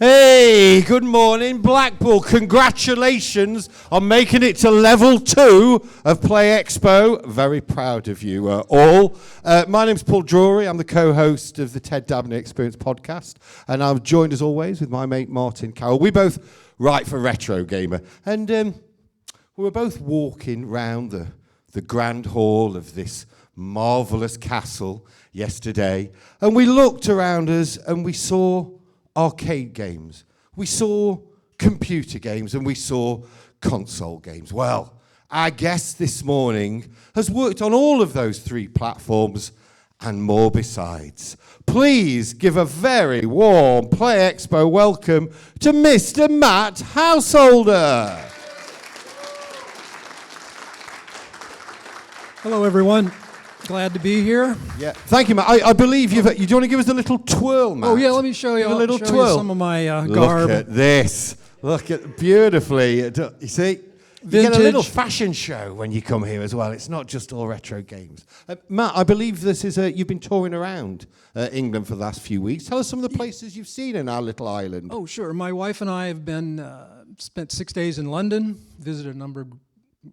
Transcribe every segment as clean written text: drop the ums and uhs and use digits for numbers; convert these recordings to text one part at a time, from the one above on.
Hey, good morning, Blackpool. Congratulations on making it to level 2 of Play Expo. Very proud of you all. My name's Paul Drury. I'm the co-host of the Ted Dabney Experience podcast, and I'm joined as always with my mate Martin Carroll. We both write for Retro Gamer, and we were both walking round the grand hall of this marvellous castle yesterday, and we looked around us and we saw arcade games, we saw computer games, and we saw console games. Well, our guest this morning has worked on all of those 3 platforms and more besides. Please give a very warm Play Expo welcome to Mr. Matt Householder. Hello, everyone. Glad to be here. Yeah, thank you, Matt. I believe you. Do you want to give us a little twirl, Matt? Oh yeah, let me show you. A little show twirl. You some of my garb. Look at this. Look at beautifully. You see, you get a little fashion show when you come here as well. It's not just all retro games. Matt, I believe this is you've been touring around England for the last few weeks. Tell us some of the places you've seen in our little island. Oh sure. My wife and I have been spent 6 days in London. Visited a number of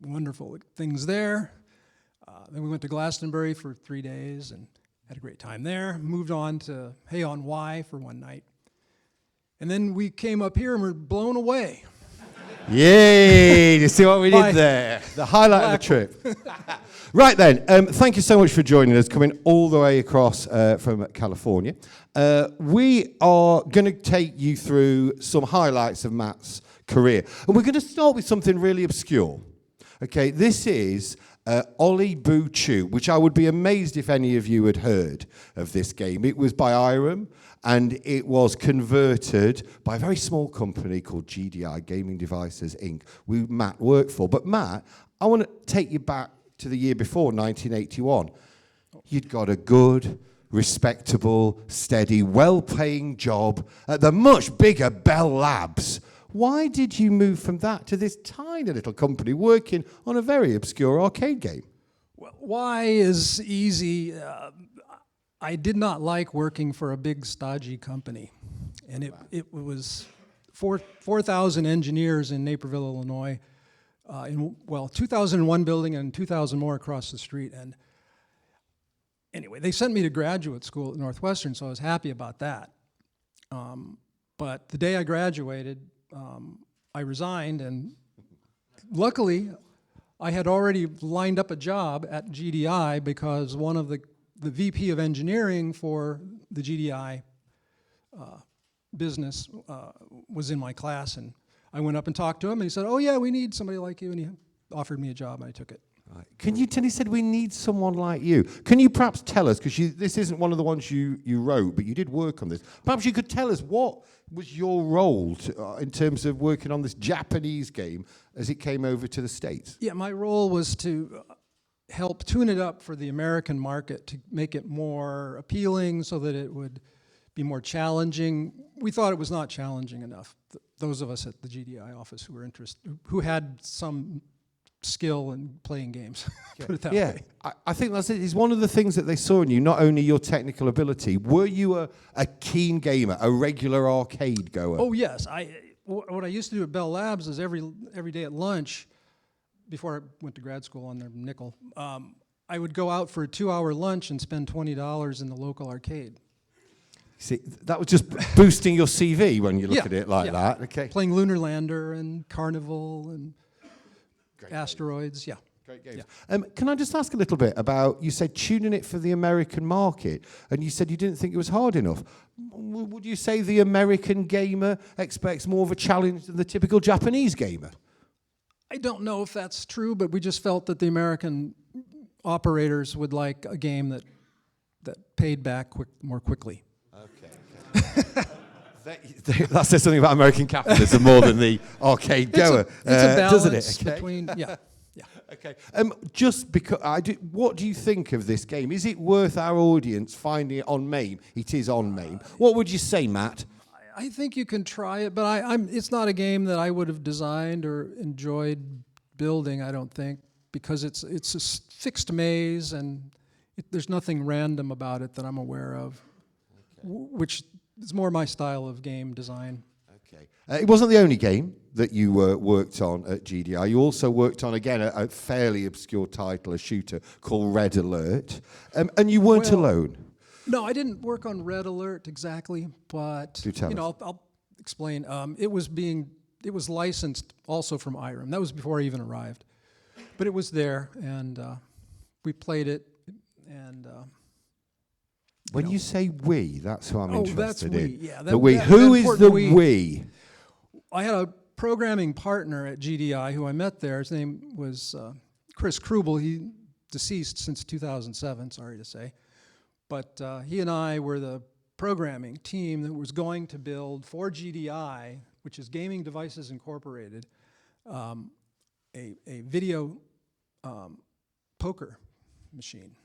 wonderful things there. Then we went to Glastonbury for 3 days and had a great time there. Moved on to Hay-on-Wye for one night. And then we came up here and were blown away. Yay! You see what we did there? The highlight of the trip. Right then, thank you so much for joining us, coming all the way across from California. We are going to take you through some highlights of Matt's career. And we're going to start with something really obscure. Okay, this is Ollie Boo Choo, which I would be amazed if any of you had heard of this game. It was by Irem, and it was converted by a very small company called GDI, Gaming Devices, Inc., Matt worked for. But Matt, I want to take you back to the year before, 1981. You'd got a good, respectable, steady, well-paying job at the much bigger Bell Labs. Why did you move from that to this tiny little company working on a very obscure arcade game? Well, why is easy. I did not like working for a big, stodgy company. And it was 4,000 engineers in Naperville, Illinois, in 2001 building and 2,000 more across the street. And anyway, they sent me to graduate school at Northwestern, so I was happy about that. But the day I graduated, I resigned, and luckily I had already lined up a job at GDI because one of the VP of engineering for the GDI business was in my class, and I went up and talked to him, and he said, "Oh yeah, we need somebody like you," and he offered me a job, and I took it. Right. Can you tell? He said we need someone like you. Can you perhaps tell us, because this isn't one of the ones you wrote, but you did work on this. Perhaps you could tell us what was your role in terms of working on this Japanese game as it came over to the States? Yeah, my role was to help tune it up for the American market to make it more appealing so that it would be more challenging. We thought it was not challenging enough. Those of us at the GDI office who were interested, who had some skill in playing games, put it that way. I think that's it. It's one of the things that they saw in you, not only your technical ability. Were you a keen gamer, a regular arcade goer? Oh yes, what I used to do at Bell Labs is every day at lunch, before I went to grad school on their nickel, I would go out for a 2-hour lunch and spend $20 in the local arcade. See, that was just boosting your CV when you look at it like that. Okay. Playing Lunar Lander and Carnival and Asteroids, yeah. Great games. Yeah. Can I just ask a little bit about, you said tuning it for the American market, and you said you didn't think it was hard enough. Would you say the American gamer expects more of a challenge than the typical Japanese gamer? I don't know if that's true, but we just felt that the American operators would like a game that paid back more quickly. Okay. That says something about American capitalism more than the arcade goer, it's a balance, doesn't it? Okay. Between, yeah. Okay. Just because what do you think of this game? Is it worth our audience finding it on MAME? It is on MAME. What would you say, Matt? I think you can try it, but it's not a game that I would have designed or enjoyed building. I don't think, because it's a fixed maze and there's nothing random about it that I'm aware of, which is more my style of game design. Okay. It wasn't the only game that you worked on at GDI. You also worked on, again, a fairly obscure title, a shooter called Red Alert. And you weren't alone. No, I didn't work on Red Alert exactly, but Do tell us. I'll explain. It was licensed also from IREM. That was before I even arrived, but it was there, and we played it. And when you say we, that's who I'm interested that's in. we. Yeah, the we. Who is the we? I had a programming partner at GDI who I met there. His name was Chris Krubel. He deceased since 2007. Sorry to say. But he and I were the programming team that was going to build for GDI, which is Gaming Devices Incorporated, a video poker machine.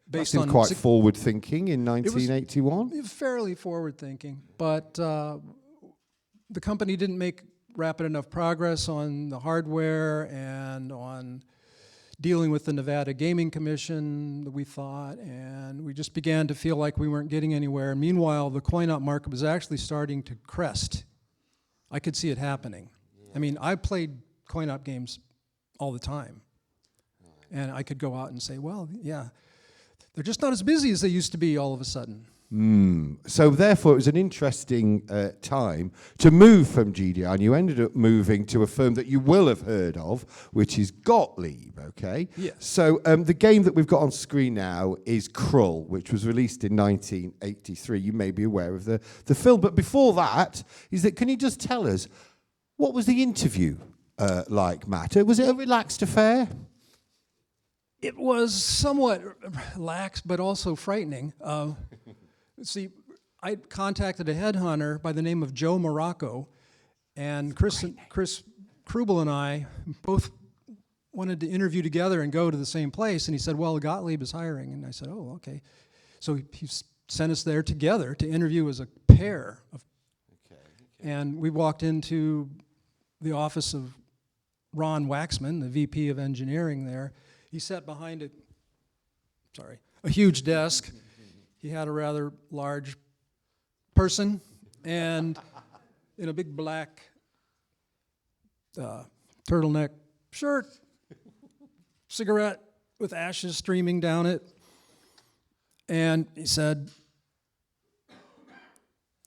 That seemed quite forward-thinking in 1981. It was fairly forward-thinking, but the company didn't make rapid enough progress on the hardware and on dealing with the Nevada Gaming Commission, we thought, and we just began to feel like we weren't getting anywhere. Meanwhile, the coin-op market was actually starting to crest. I could see it happening. Yeah. I mean, I played coin-op games all the time, and I could go out and say, well, yeah, they're just not as busy as they used to be all of a sudden. So therefore, it was an interesting time to move from GDI, and you ended up moving to a firm that you will have heard of, which is Gottlieb, okay? Yes. So the game that we've got on screen now is Krull, which was released in 1983. You may be aware of the film, but before that, can you just tell us, what was the interview like, Matt? Was it a relaxed affair? It was somewhat lax, but also frightening. See, I contacted a headhunter by the name of Joe Morocco, and Chris Krubel and I both wanted to interview together and go to the same place, and he said, well, Gottlieb is hiring, and I said, oh, okay. So he sent us there together to interview as a pair. And we walked into the office of Ron Waxman, the VP of engineering there. He sat behind a huge desk. He had a rather large person, and in a big black turtleneck shirt, cigarette with ashes streaming down it. And he said,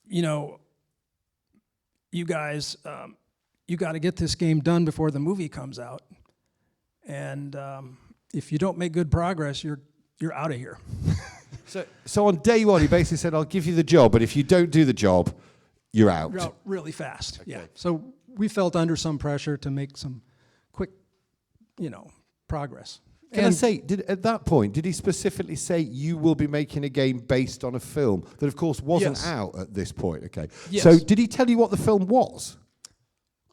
you guys, you got to get this game done before the movie comes out. And if you don't make good progress, you're out of here. So on day one, he basically said, I'll give you the job, but if you don't do the job, you're out. You're out really fast, okay. Yeah. So we felt under some pressure to make some quick, progress. Can I say, at that point, did he specifically say you will be making a game based on a film that, of course, wasn't out at this point? Okay. Yes. So did he tell you what the film was?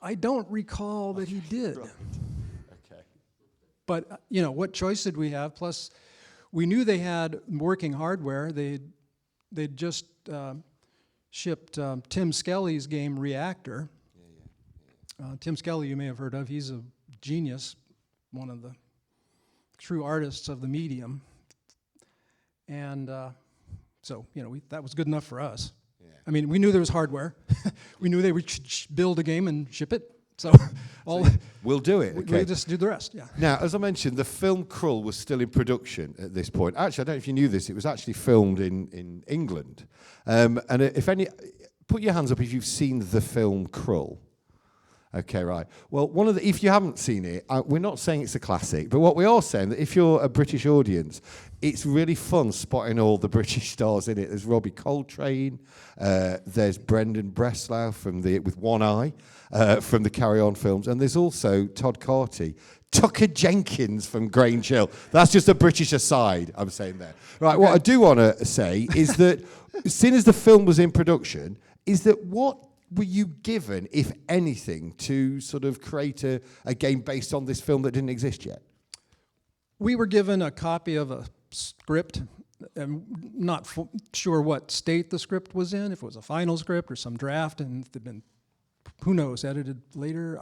I don't recall that he did. Right. Okay. But, what choice did we have? Plus, we knew they had working hardware. They'd just shipped Tim Skelly's game Reactor. Tim Skelly, you may have heard of. He's a genius, one of the true artists of the medium. And so, that was good enough for us. Yeah. I mean, we knew there was hardware. We knew they would build a game and ship it. So we'll do it. Okay. We'll just do the rest, yeah. Now, as I mentioned, the film Krull was still in production at this point. Actually, I don't know if you knew this. It was actually filmed in England. And put your hands up if you've seen the film Krull. Okay, right. Well, if you haven't seen it, we're not saying it's a classic, but what we are saying that if you're a British audience, it's really fun spotting all the British stars in it. There's Robbie Coltrane, there's Brendan Breslau with one eye from the Carry On films, and there's also Todd Carty, Tucker Jenkins from Grange Hill. That's just a British aside, I'm saying there. Right, okay. What I do want to say is that as soon as the film was in production, what were you given, if anything, to sort of create a game based on this film that didn't exist yet? We were given a copy of a script. I'm not sure what state the script was in, if it was a final script or some draft, and if it had been, who knows, edited later.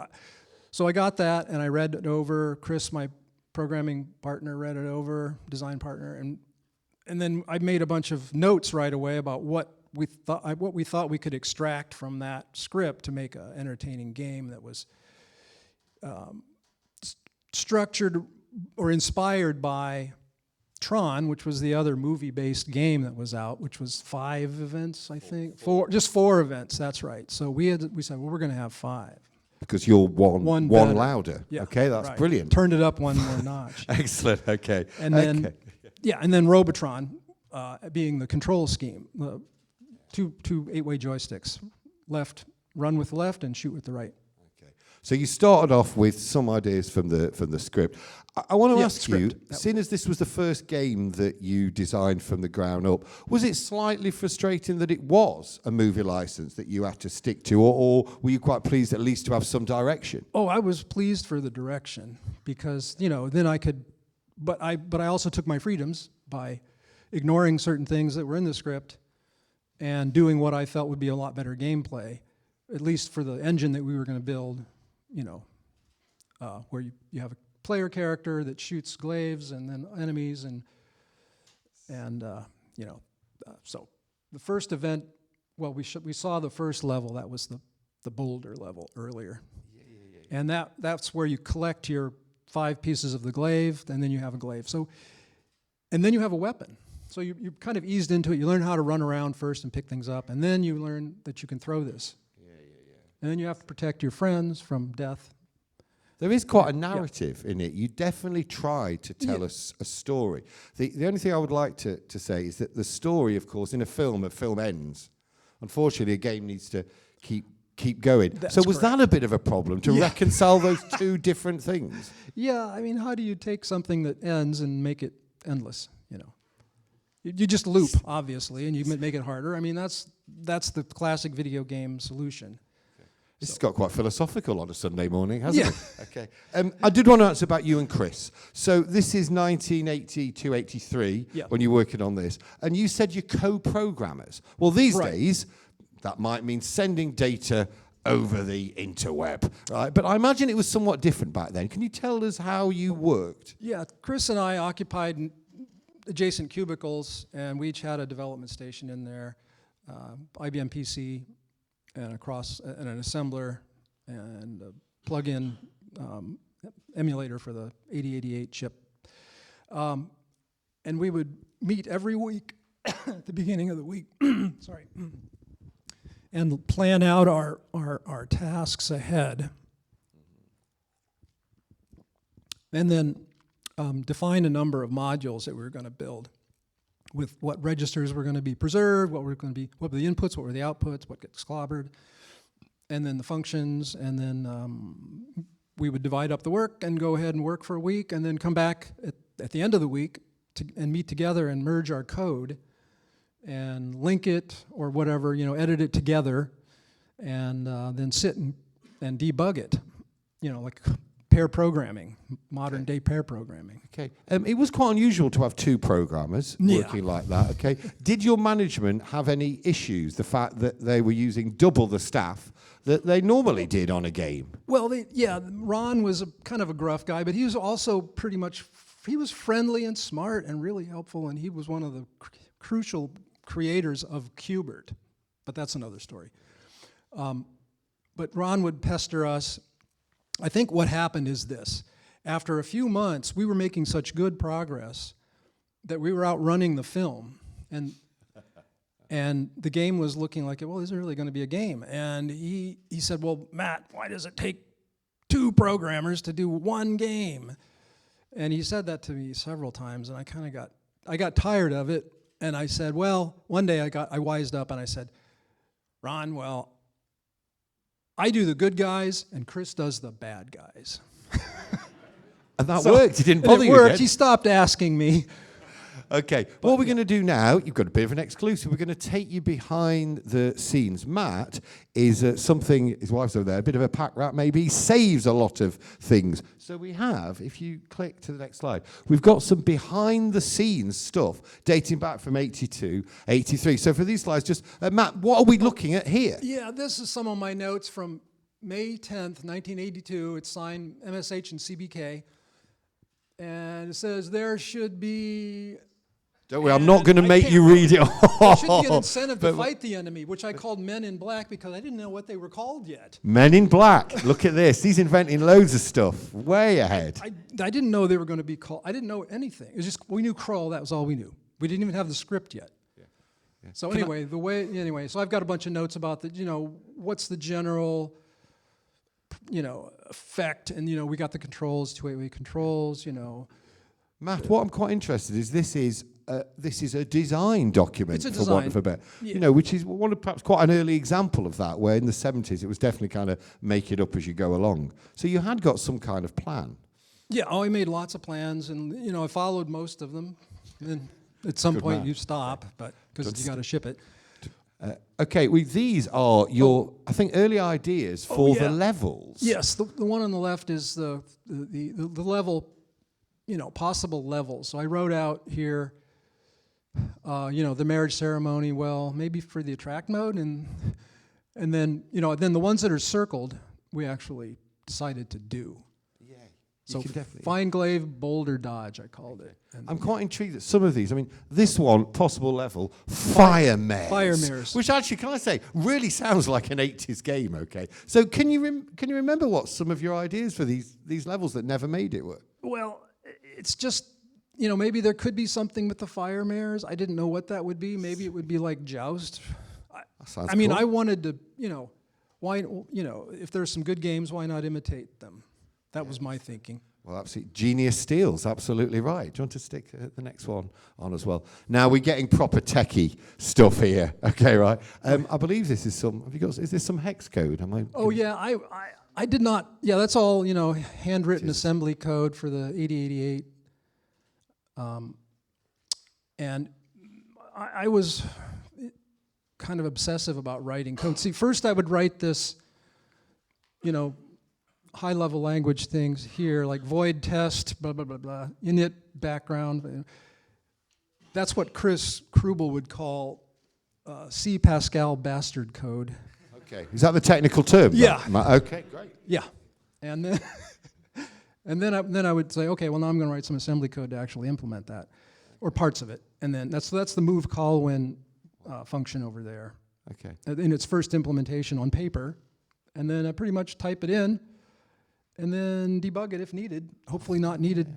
So I got that, and I read it over. Chris, my programming partner, read it over, design partner, and then I made a bunch of notes right away about what what we thought we could extract from that script to make an entertaining game that was structured or inspired by Tron, which was the other movie-based game that was out, which was 5 events, I think. Just 4 events. That's right. So we said, well, we're going to have 5. Because you're one better. Louder. Yeah, okay, that's right. brilliant. Turned it up one more notch. Excellent. Okay. And then, and then Robotron being the control scheme. Two 8-way joysticks, run with the left and shoot with the right. Okay. So you started off with some ideas from the script. I want to ask you, seeing as this was the first game that you designed from the ground up, was it slightly frustrating that it was a movie license that you had to stick to, or were you quite pleased at least to have some direction? Oh, I was pleased for the direction because, then I could, but I also took my freedoms by ignoring certain things that were in the script and doing what I felt would be a lot better gameplay, at least for the engine that we were going to build, where you have a player character that shoots glaives and then enemies so the first event, well, we saw the first level. That was the boulder level earlier, and that's where you collect your 5 pieces of the glaive, and then you have a glaive. So, and then you have a weapon. So you kind of eased into it. You learn how to run around first and pick things up, and then you learn that you can throw this. And then you have to protect your friends from death. There is quite a narrative in it. You definitely try to tell us a story. The only thing I would like to say is that the story, of course, in a film ends. Unfortunately, a game needs to keep going. So was that a bit of a problem to reconcile those 2 different things? Yeah, I mean, how do you take something that ends and make it endless? You just loop, obviously, and you make it harder. I mean, that's the classic video game solution. This has got quite philosophical on a Sunday morning, hasn't it? Okay. I did want to answer about you and Chris. So this is 1982-83 when you're working on this, and you said you're co-programmers. Well, these days, that might mean sending data over the interweb, right? But I imagine it was somewhat different back then. Can you tell us how you worked? Yeah, Chris and I occupied adjacent cubicles, and we each had a development station in there, IBM PC, and and an assembler, and a plug-in emulator for the 8088 chip. And we would meet every week at the beginning of the week, sorry, and plan out our tasks ahead. And then define a number of modules that we were going to build, with what registers were going to be preserved, what were the inputs, what were the outputs, what gets clobbered, and then the functions, and then we would divide up the work and go ahead and work for a week, and then come back at the end of the week and meet together and merge our code and link it or whatever, edit it together, and then sit and debug it, like pair programming, modern day pair programming. Okay. It was quite unusual to have 2 programmers working like that. Okay. Did your management have any issues, the fact that they were using double the staff that they normally did on a game? Well, Ron was kind of a gruff guy, but he was also he was friendly and smart and really helpful, and he was one of the crucial creators of Qbert, but that's another story. But Ron would pester us. I think what happened is this. After a few months, we were making such good progress that we were outrunning the film. And the game was looking like, well, is there really going to be a game? And he said, well, Matt, why does it take 2 programmers to do 1 game? And he said that to me several times, and I got tired of it. And I said, well, one day I wised up and I said, Ron, well, I do the good guys, and Chris does the bad guys. And that worked. He didn't bother you. It worked. Again. He stopped asking me. Okay. What we're going to do now, you've got a bit of an exclusive. We're going to take you behind the scenes. Matt is something, his wife's over there, a bit of a pack rat maybe. He saves a lot of things. So we have, if you click to the next slide, we've got some behind the scenes stuff dating back from 82, 83. So for these slides, just, Matt, what are we looking at here? Yeah, this is some of my notes from May 10th, 1982. It's signed MSH and CBK. And it says there should be Don't worry, I'm not going to make you read it all. There should be an incentive to fight the enemy, which I called Men in Black because I didn't know what they were called yet. Men in Black. Look at this. He's inventing loads of stuff. Way ahead. I didn't know they were going to be called. I didn't know anything. It was just, we knew Krull, that was all we knew. We didn't even have the script yet. Yeah. So anyway, so I've got a bunch of notes about what's the general, effect, and we got the controls, 2-way controls, Matt, what I'm quite interested is this is a design document, It's a for want of a better, which is one of perhaps quite an early example of that, where in the 70s it was definitely kind of make it up as you go along. So you had got some kind of plan. Yeah, I made lots of plans, and I followed most of them. And at some Good point man. you stop, but because you got to ship it. Okay, these are your, I think, early ideas for the levels. Yes, the one on the left is the level, possible levels. So I wrote out here, the marriage ceremony. Well, maybe for the attract mode, and then then the ones that are circled, we actually decided to do. So Fine-Glaive, Boulder, Dodge, I called it. And I'm quite intrigued at some of these. I mean, this one, possible level, Fire Mares. Fire Mares. Which actually, can I say, really sounds like an 80s game, okay? So can you remember what some of your ideas for these levels that never made it were? Well, it's just, maybe there could be something with the Fire Mares. I didn't know what that would be. Maybe it would be like Joust. I mean, cool. I wanted to, why, if there's some good games, why not imitate them? That was my thinking. Well, absolutely. Genius steals, absolutely right. Do you want to stick the next one on as well? Now we're getting proper techie stuff here. Okay, right. I believe this is is this some hex code? Yeah, I did not. Yeah, that's all, handwritten assembly code for the 8088. And I was kind of obsessive about writing code. See, first I would write this, high-level language things here, like void test, blah, blah, blah, blah, init background. That's what Chris Krubel would call C Pascal bastard code. Okay. Is that the technical term? Yeah. Okay, great. Yeah. And then then I would say, okay, well, now I'm going to write some assembly code to actually implement that, or parts of it. And then that's the move call when function over there. Okay. In its first implementation on paper. And then I pretty much type it in, and then debug it if needed. Hopefully not needed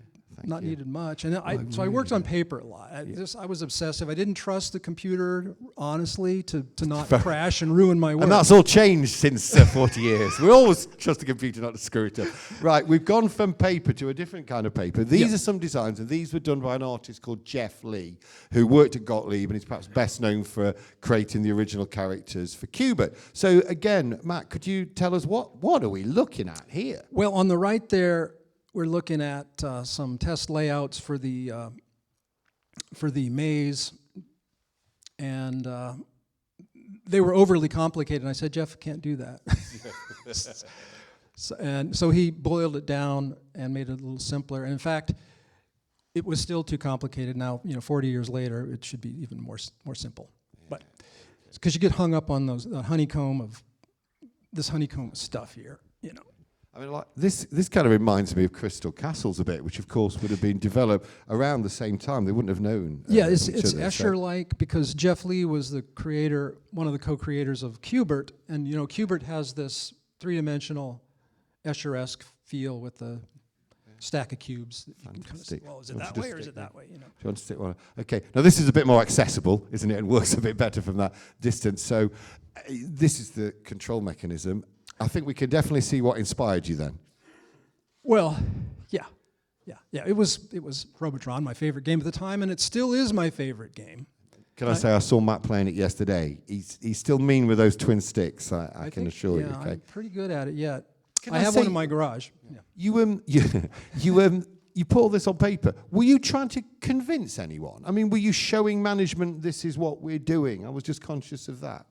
much. And so I worked on paper a lot. I was obsessive. I didn't trust the computer, honestly, to not crash and ruin my work. And that's all changed since 40 years. We always trust the computer not to screw it up. Right, we've gone from paper to a different kind of paper. These are some designs, and these were done by an artist called Jeff Lee, who worked at Gottlieb, and he's perhaps best known for creating the original characters for Qbert. So again, Matt, could you tell us what are we looking at here? Well, on the right there, we're looking at some test layouts for the maze, and they were overly complicated. And I said, Jeff, can't do that. So he boiled it down and made it a little simpler. And in fact, it was still too complicated. Now, 40 years later, it should be even more simple. But because you get hung up on those honeycomb of stuff here, I mean, like this kind of reminds me of Crystal Castles a bit, which of course would have been developed around the same time. They wouldn't have known. Yeah, it's Escher-like because Jeff Lee was the creator, one of the co-creators of Qbert, and Qbert has this three-dimensional Escher-esque feel with the stack of cubes. That you can kind of say, well, is it that way or is it that way? Do you want to stick one? Okay. Now this is a bit more accessible, isn't it? And works a bit better from that distance. So this is the control mechanism. I think we can definitely see what inspired you then. Well, yeah. It was Robotron, my favorite game at the time, and it still is my favorite game. Can I say I saw Matt playing it yesterday? He's still mean with those twin sticks. I can assure you. Okay. I'm pretty good at it yet. I have one in my garage. Yeah. You put all this on paper. Were you trying to convince anyone? I mean, were you showing management this is what we're doing? I was just conscious of that.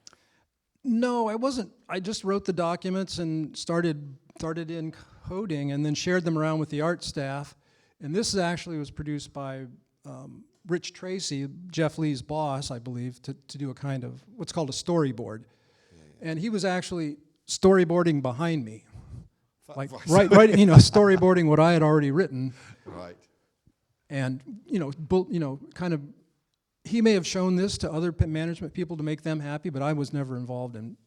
No, I wasn't. I just wrote the documents and started in coding, and then shared them around with the art staff. And this actually was produced by Rich Tracy, Jeff Lee's boss, I believe, to do a kind of what's called a storyboard. Yeah. And he was actually storyboarding behind me, like storyboarding what I had already written. Right. And kind of he may have shown this to other management people to make them happy, but I was never involved in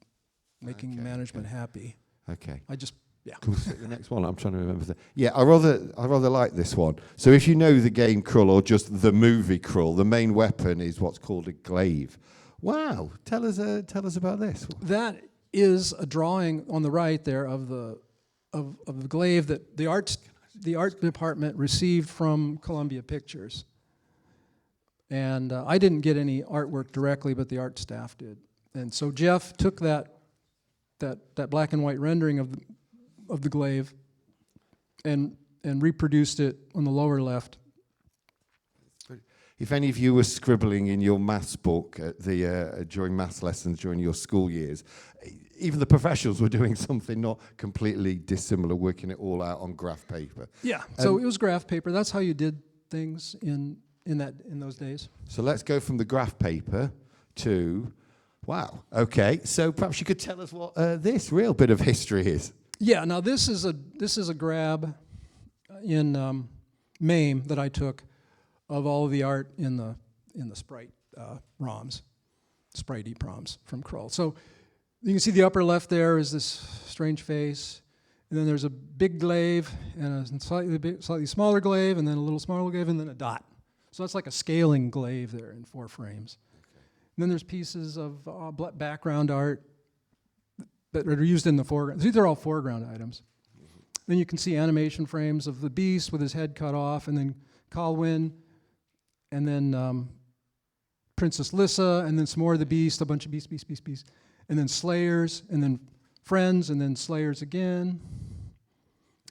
making management happy. Okay. I just, yeah. Can we take the next one? I'm trying to remember that. Yeah, I rather like this one. So if you know the game Krull or just the movie Krull, the main weapon is what's called a glaive. Wow. Tell us about this. That is a drawing on the right there of the glaive that the art department received from Columbia Pictures. And I didn't get any artwork directly, but the art staff did. And so Jeff took that black and white rendering of the glaive and reproduced it on the lower If any of you were scribbling in your maths book at during maths lessons during your school years, even the professionals were doing something not completely dissimilar, working it all out on graph paper. Yeah, so it was graph paper. That's how you did things in those days. So let's go from the graph paper to, wow, okay. So perhaps you could tell us what this real bit of history is. Yeah, now this is a grab in MAME that I took of all of the art in the Sprite ROMs, Sprite EPROMs from Krull. So you can see the upper left there is this strange face, and then there's a big glaive and a slightly smaller glaive, and then a little smaller glaive, and then a dot. So that's like a scaling glaive there in 4 frames. Okay. And then there's pieces of background art that are used in the foreground. These are all foreground items. Mm-hmm. Then you can see animation frames of the beast with his head cut off, and then Colwyn, and then Princess Lissa, and then some more of the beast, a bunch of beast, and then Slayers, and then Friends, and then Slayers again,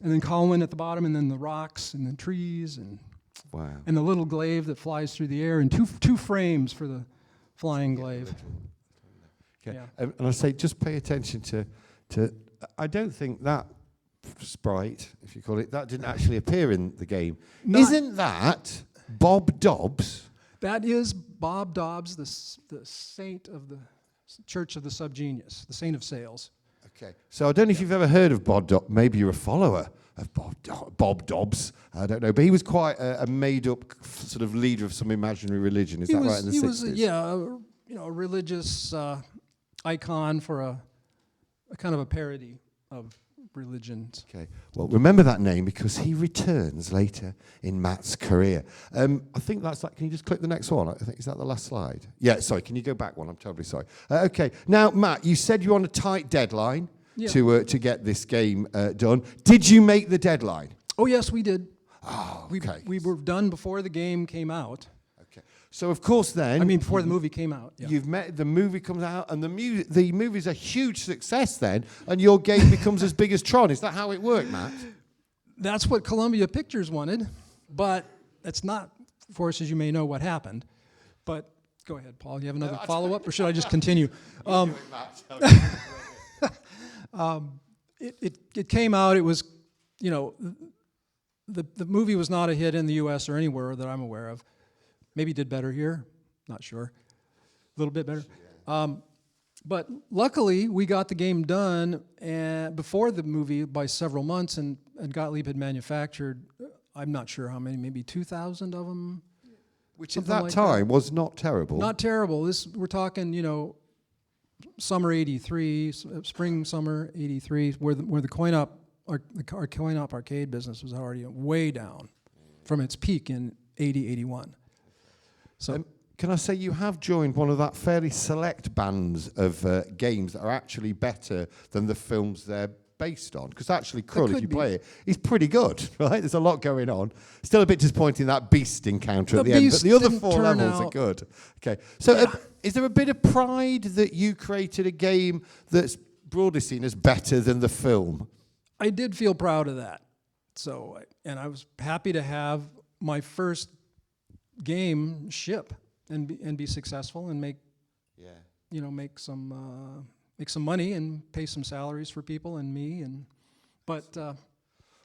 and then Colwyn at the bottom, and then the rocks, and then trees, and wow. And the little glaive that flies through the air, and two frames for the flying glaive. Okay. Yeah. And I say, just pay attention to. I don't think that sprite, if you call it, that didn't actually appear in the game. Isn't that Bob Dobbs? That is Bob Dobbs, the saint of the Church of the Subgenius, the saint of sales. Okay. So I don't know if you've ever heard of Bob Dobbs. Maybe you're a follower of Bob Dobbs. I don't know, but he was quite a made-up sort of leader of some imaginary religion. Is that right? In the 60s? He was, a religious icon for a kind of a parody of religions. Okay. Well, remember that name because he returns later in Matt's career. I think that's like. Can you just click the next one? I think is that the last slide? Yeah. Sorry. Can you go back one? I'm terribly sorry. Okay. Now, Matt, you said you're on a tight deadline to get this game done. Did you make the deadline? Oh yes, we did. Oh, okay. We were done before the game came out. Okay. So of course then. Before the movie came out. Yeah. The movie comes out, and the movie's a huge success then, and your game becomes as big as Tron. Is that how it worked, Matt? That's what Columbia Pictures wanted, but that's not, of course, as you may know, what happened. But go ahead, Paul. You have another follow-up, or should I just continue? It came out. It was, the movie was not a hit in the U.S. or anywhere that I'm aware of. Maybe did better here, not sure. A little bit better. But luckily, we got the game done before the movie by several months, and Gottlieb had manufactured, I'm not sure how many, maybe 2,000 of them. Which at that time was not terrible. Not terrible. We're talking, summer '83, spring, summer '83, where the coin-op arcade business was already way down from its peak in '80, '81. So can I say you have joined one of that fairly select bands of games that are actually better than the films they're based on? Because actually, Krull, if you play it, is pretty good, right? There's a lot going on. Still a bit disappointing, that beast encounter at the end, but the other 4 levels are good. Okay, so is there a bit of pride that you created a game that's broadly seen as better than the film? I did feel proud of that. So, and I was happy to have my first game ship and be successful and make some money and pay some salaries for people and me but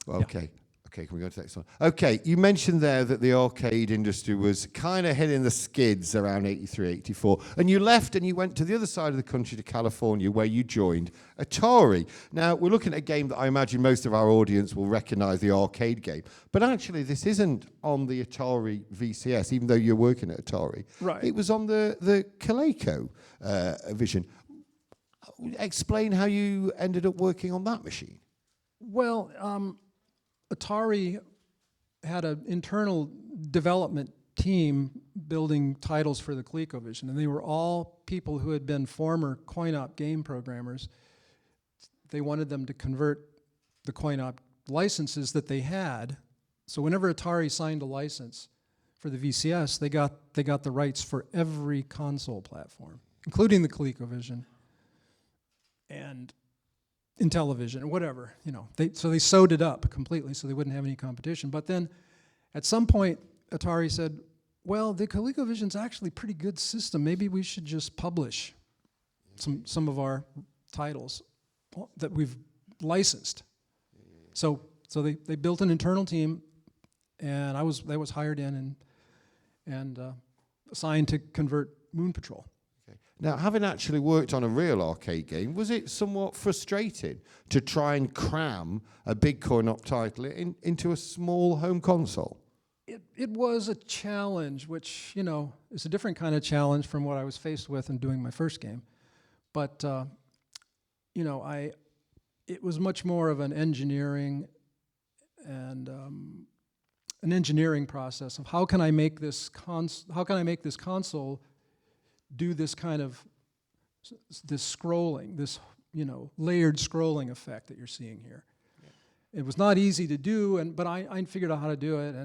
okay. Okay, can we go to the next one? Okay, you mentioned there that the arcade industry was kind of hitting the skids around 83, 84, and you left and you went to the other side of the country to California where you joined Atari. Now, we're looking at a game that I imagine most of our audience will recognize, the arcade game, but actually this isn't on the Atari VCS, even though you're working at Atari. Right. It was on the Coleco Vision. Explain how you ended up working on that machine. Well, Atari had an internal development team building titles for the ColecoVision, and they were all people who had been former coin-op game programmers. They wanted them to convert the coin-op licenses that they had. So whenever Atari signed a license for the VCS, they got the rights for every console platform, including the ColecoVision and Intellivision or whatever, you know. So they sewed it up completely so they wouldn't have any competition. But then at some point, Atari said, well, the ColecoVision's actually a pretty good system. Maybe we should just publish some of our titles that we've licensed. So they built an internal team, and I was hired in and assigned to convert Moon Patrol. Now, having actually worked on a real arcade game, was it somewhat frustrating to try and cram a big coin-op title into a small home console? It was a challenge, which, you know, is a different kind of challenge from what I was faced with in doing my first game. But, you know, it was much more of an engineering and an engineering process of how can I make this console do this kind of this scrolling, this, you know, layered scrolling effect that you're seeing here. Yeah. It was not easy to do, but I figured out how to do it,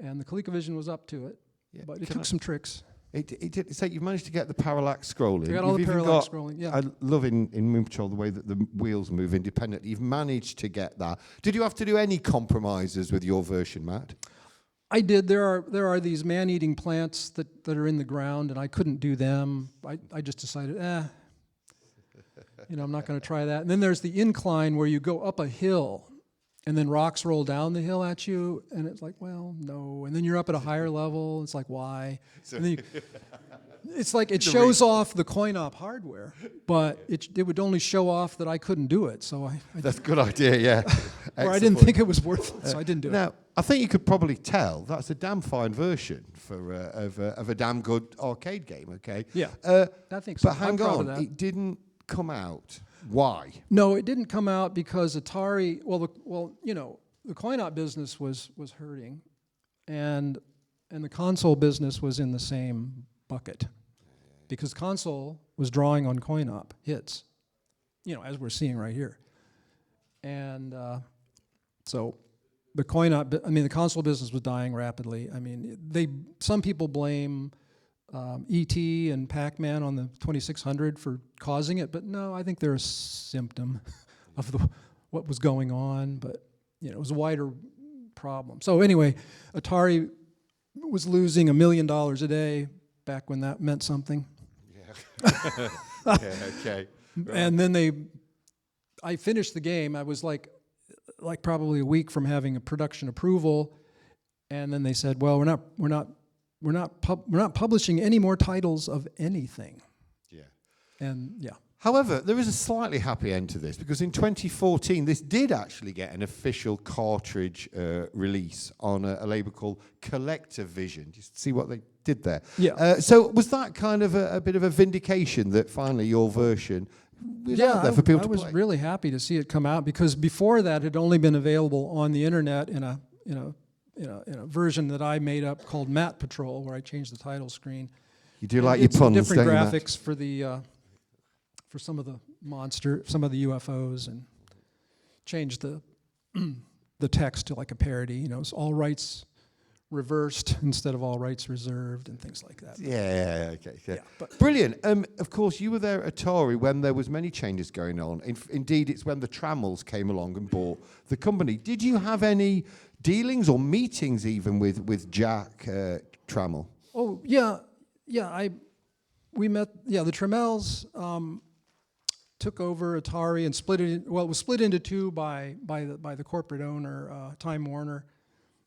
and the ColecoVision was up to it. Yeah. But it took some tricks. It did. So you've managed to get the parallax scrolling. I got all the parallax scrolling. Yeah. I love in Moon Patrol the way that the wheels move independently. You've managed to get that. Did you have to do any compromises with your version, Matt? I did. There are these man-eating plants that are in the ground, and I couldn't do them. I just decided, you know, I'm not going to try that. And then there's the incline where you go up a hill, and then rocks roll down the hill at you, and it's like, well, no. And then you're up at a higher level. It's like, why? And then it's like it shows off the coin-op hardware, but it would only show off that I couldn't do it. So that's a good idea, yeah. Or I didn't think it was worth it, so I didn't do it. Now, I think you could probably tell that's a damn fine version of a damn good arcade game, okay? Yeah, I think so. But hang on, it didn't come out. Why? No, it didn't come out because Atari, you know, the coin-op business was hurting, and the console business was in the same bucket, because console was drawing on coin-op hits, you know, as we're seeing right here. And so the the console business was dying rapidly. I mean, some people blame E.T. and Pac-Man on the 2600 for causing it, but no, I think they're a symptom of what was going on, but, you know, it was a wider problem. So anyway, Atari was losing $1 million a day back when that meant something. Yeah. Yeah, okay. Right. And then I finished the game. I was like probably a week from having a production approval, and then they said, well, we're not publishing any more titles of anything. Yeah. And yeah. However, there is a slightly happy end to this, because in 2014, this did actually get an official cartridge release on a label called ColecoVision. Do you see what they did there? Yeah. So was that kind of a bit of a vindication that finally your version was out there for people to play? I was really happy to see it come out, because before that it had only been available on the internet in a version that I made up called Matt Patrol, where I changed the title screen. You do like your puns, different don't you, graphics for the for some of the some of the UFOs, and changed the text to like a parody. You know, it's all rights reversed instead of all rights reserved, and things like that. Yeah, okay. Yeah. Yeah, Brilliant. Of course, you were there at Atari when there was many changes going on. Indeed, it's when the Trammels came along and bought the company. Did you have any dealings or meetings even with Jack Trammell? Oh, yeah. We met, the Trammels took over Atari and split it. Well, it was split into two by the corporate owner, Time Warner.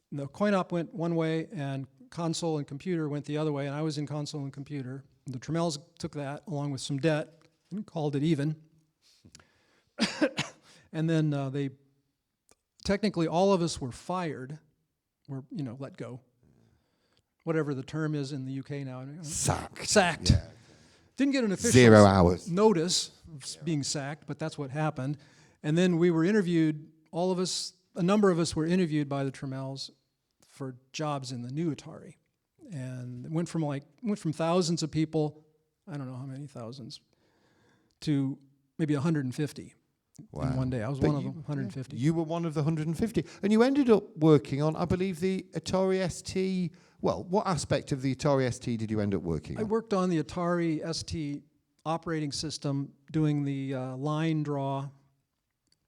And the coin-op went one way, and console and computer went the other way. And I was in console and computer. The Trammels took that along with some debt and called it even. And then they technically all of us were fired, were let go. Whatever the term is in the UK now. Sacked. Yeah. Didn't get an official 0 hours notice of being sacked, but that's what happened. And then we were interviewed, all of us, a number of us were interviewed by the Trammels for jobs in the new Atari. And it went from thousands of people, I don't know how many thousands, to maybe 150 in one day. I was one of the 150. You were one of the 150. And you ended up working on, I believe, the Atari ST. Well, what aspect of the Atari ST did you end up working on? I worked on the Atari ST operating system, doing the line draw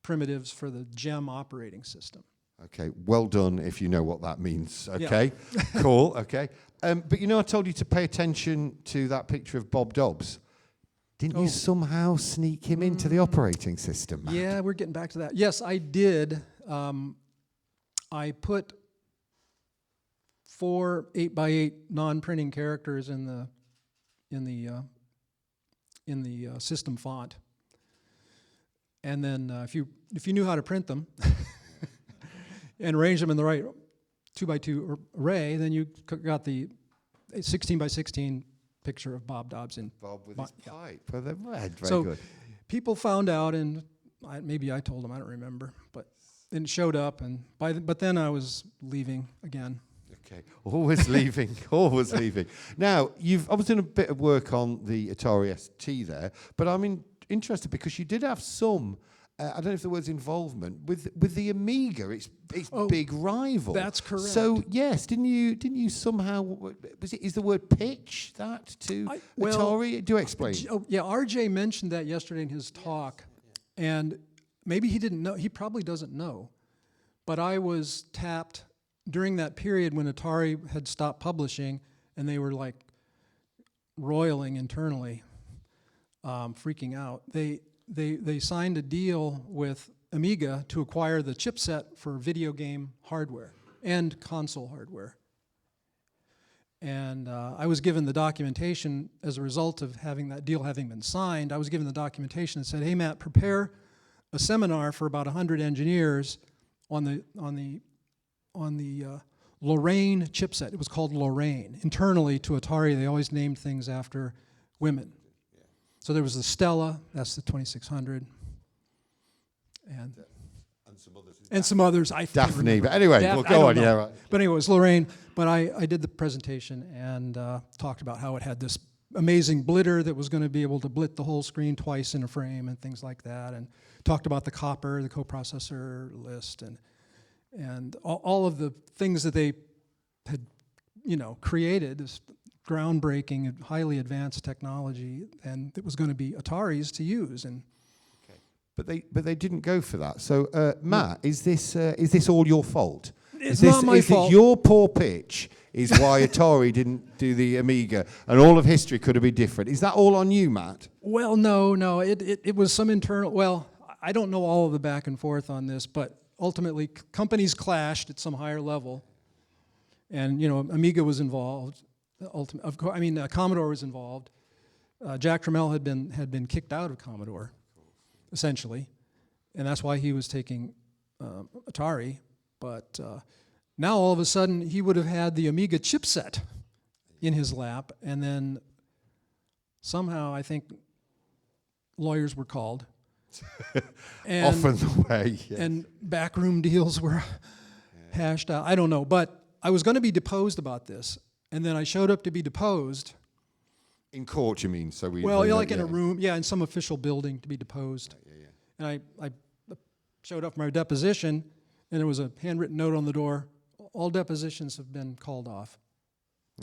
primitives for the GEM operating system. Okay, well done if you know what that means. Okay, yeah. Cool, okay. But I told you to pay attention to that picture of Bob Dobbs. Didn't you somehow sneak him into the operating system, Matt? Yeah, we're getting back to that. Yes, I did. I put 4 8x8 non-printing characters in the system font, and then if you knew how to print them and arrange them in the right 2x2 array, then you got the 16x16 picture of Bob Dobbs in Bob with his pipe. Well, very so good. People found out, and maybe I told them, I don't remember, but it showed up, and but then I was leaving again. Okay, always leaving, always leaving. Now, you've obviously done a bit of work on the Atari ST there, but I'm interested because you did have some, I don't know if the word's involvement, with the Amiga, its big rival. That's correct. So, yes, didn't you somehow, is the word pitch that to Atari? Do explain. Yeah, RJ mentioned that yesterday in his talk, and maybe he didn't know, he probably doesn't know, but I was tapped during that period when Atari had stopped publishing and they were like roiling internally, freaking out. They signed a deal with Amiga to acquire the chipset for video game hardware and console hardware. And I was given the documentation as a result of having that deal having been signed. I was given the documentation that said, "Hey Matt, prepare a seminar for about 100 engineers on the Lorraine chipset." It was called Lorraine. Internally to Atari, they always named things after women. Yeah. So there was the Stella, that's the 2600, and some others. And some others. Daphne, but anyway, we'll go on. Yeah, right. But anyway, it was Lorraine. But I did the presentation and talked about how it had this amazing blitter that was going to be able to blit the whole screen twice in a frame and things like that, and talked about the copper, the coprocessor list, and all of the things that they had, created, this groundbreaking, highly advanced technology, and it was going to be Atari's to use. And but they didn't go for that. So Matt, is this all your fault? It's not my fault. Is it your poor pitch is why Atari didn't do the Amiga, and all of history could have been different? Is that all on you, Matt? Well, no. It was some internal. Well, I don't know all of the back and forth on this, but ultimately, companies clashed at some higher level, and Amiga was involved. Commodore was involved. Jack Trammell had been kicked out of Commodore, essentially, and that's why he was taking Atari. But now all of a sudden, he would have had the Amiga chipset in his lap, and then somehow I think lawyers were called. And, often the way, yes. And backroom deals were hashed out. I don't know, but I was going to be deposed about this, and then I showed up to be deposed. In court, you mean? So in a room, in some official building to be deposed. And I showed up for my deposition, and there was a handwritten note on the door. All depositions have been called off.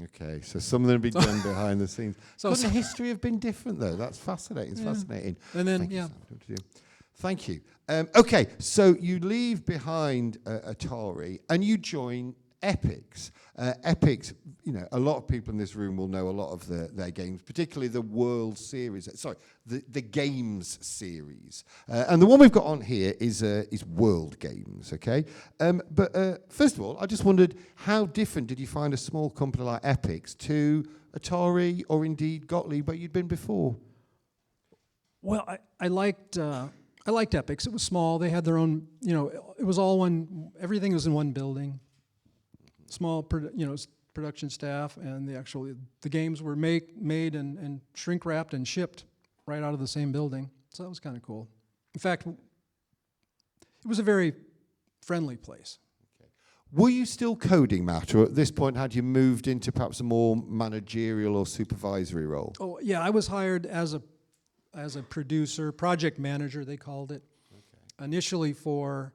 Okay, so some of them have been done behind the scenes. Couldn't the history have been different, though? That's fascinating. It's fascinating. And then, Thank you. Okay, so you leave behind Atari, and you join Epics. Epics, a lot of people in this room will know a lot of their games, particularly the World Series. Sorry, the Games series. And the one we've got on here is World Games, okay? But first of all, I just wondered, how different did you find a small company like Epics to Atari or indeed Gottlieb, where you'd been before? Well, I liked Epics. It was small. They had their own, it was all everything was in one building. Small, production staff, and the games were made and shrink wrapped and shipped right out of the same building. So that was kind of cool. In fact, it was a very friendly place. Okay. Were you still coding, Matt, or at this point had you moved into perhaps a more managerial or supervisory role? Oh yeah, I was hired as a producer, project manager they called it, initially for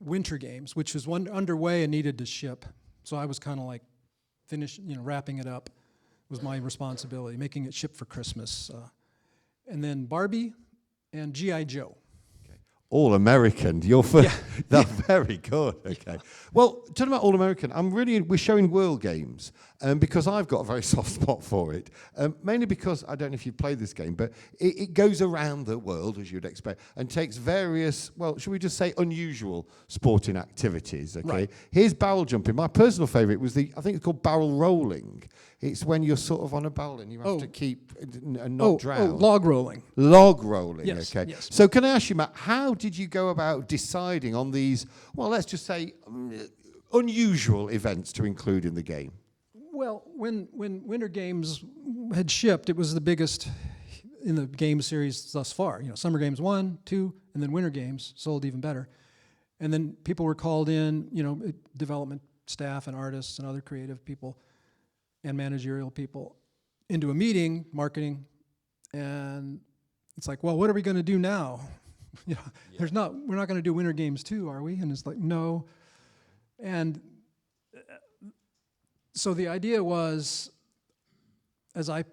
winter games, which was underway and needed to ship. So I was kind of like wrapping it up was my responsibility, making it ship for Christmas. And then Barbie and G.I. Joe. All American. That's very good. Okay. Well, talking about All American, we're showing World Games because I've got a very soft spot for it. Mainly because I don't know if you've played this game, but it goes around the world as you'd expect and takes various, well, should we just say unusual sporting activities? Okay. Right. Here's barrel jumping. My personal favourite was I think it's called barrel rolling. It's when you're sort of on a barrel and you have to keep and not drown. Log rolling. Log rolling, yes, okay. Yes. So can I ask you, Matt, how did you go about deciding on these, well, let's just say, unusual events to include in the game? Well, when Winter Games had shipped, it was the biggest in the game series thus far. Summer Games 1, 2, and then Winter Games sold even better. And then people were called in, development staff and artists and other creative people and managerial people into a meeting, marketing, and it's like, well, what are we going to do now? We're not going to do Winter Games 2, are we? And it's like, no. And so the idea was, at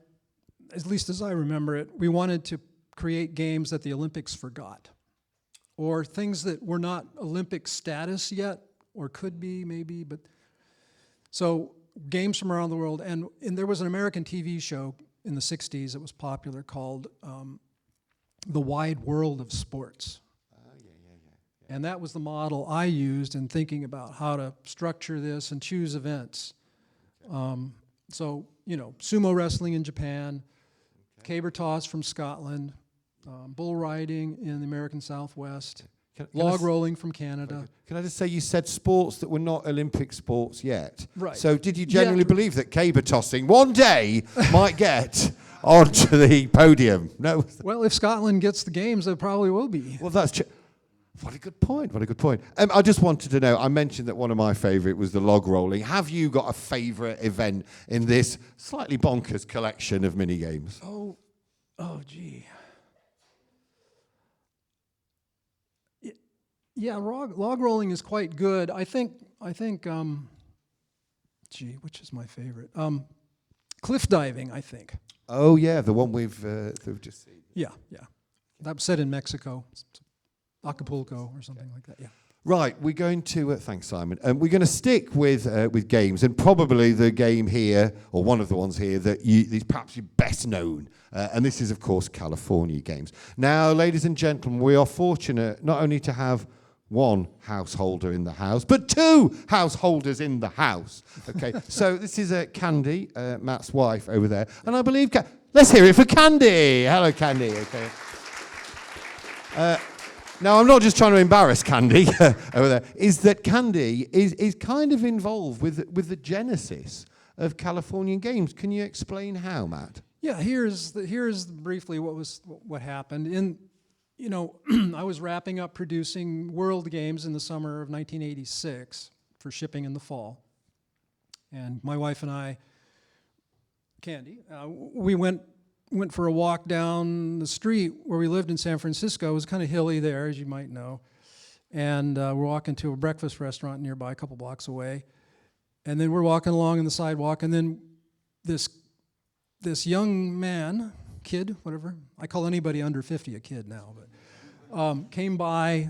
least as I remember it, we wanted to create games that the Olympics forgot, or things that were not Olympic status yet, or could be maybe, but so games from around the world. And there was an American TV show in the 60s that was popular called The Wide World of Sports. Yeah. And that was the model I used in thinking about how to structure this and choose events. So, sumo wrestling in Japan, caber toss from Scotland, bull riding in the American Southwest, log rolling from Canada. Can I just say, you said sports that were not Olympic sports yet. Right. So did you genuinely believe that caber tossing one day might get onto the podium? No. Well, if Scotland gets the games, there probably will be. Well, what a good point. What a good point. I just wanted to know, I mentioned that one of my favourite was the log rolling. Have you got a favourite event in this slightly bonkers collection of mini games? Oh, gee. Yeah, log rolling is quite good. I think. Which is my favorite? Cliff diving, I think. Oh yeah, the one we've just seen. Yeah. That was set in Mexico, Acapulco or something like that. Yeah. Right, we're going to thanks, Simon. We're going to stick with games, and probably the game here, or one of the ones here that is perhaps you're best known, and this is of course California Games. Now, ladies and gentlemen, we are fortunate not only to have one householder in the house, but two householders in the house. Okay, so this is Candy, Matt's wife over there, and I believe let's hear it for Candy. Hello, Candy. Okay. Now, I'm not just trying to embarrass Candy over there. Is that Candy is kind of involved with the genesis of Californian Games? Can you explain how, Matt? Yeah. Here's briefly what happened. I was wrapping up producing World Games in the summer of 1986 for shipping in the fall, and my wife and I, Candy, we went for a walk down the street where we lived in San Francisco. It was kind of hilly there, as you might know, and we're walking to a breakfast restaurant nearby, a couple blocks away, and then we're walking along on the sidewalk, and then this young man. Kid, whatever. I call anybody under 50 a kid now, but came by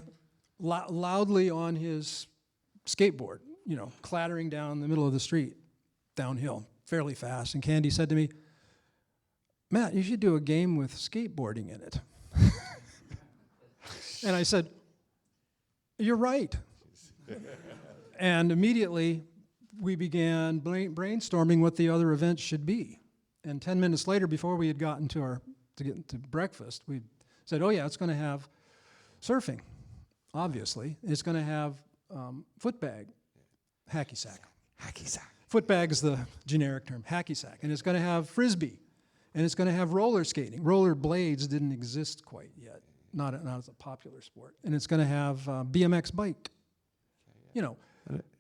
loudly on his skateboard, clattering down the middle of the street, downhill, fairly fast. And Candy said to me, "Matt, you should do a game with skateboarding in it." And I said, "You're right." And immediately we began brainstorming what the other events should be. And 10 minutes later, before we had gotten to get to breakfast, we said, "Oh yeah, it's going to have surfing, obviously. It's going to have footbag, hacky sack. Hacky sack. Footbag is the generic term, hacky sack. And it's going to have frisbee. And it's going to have roller skating. Roller blades didn't exist quite yet, not as a popular sport. And it's going to have BMX bike.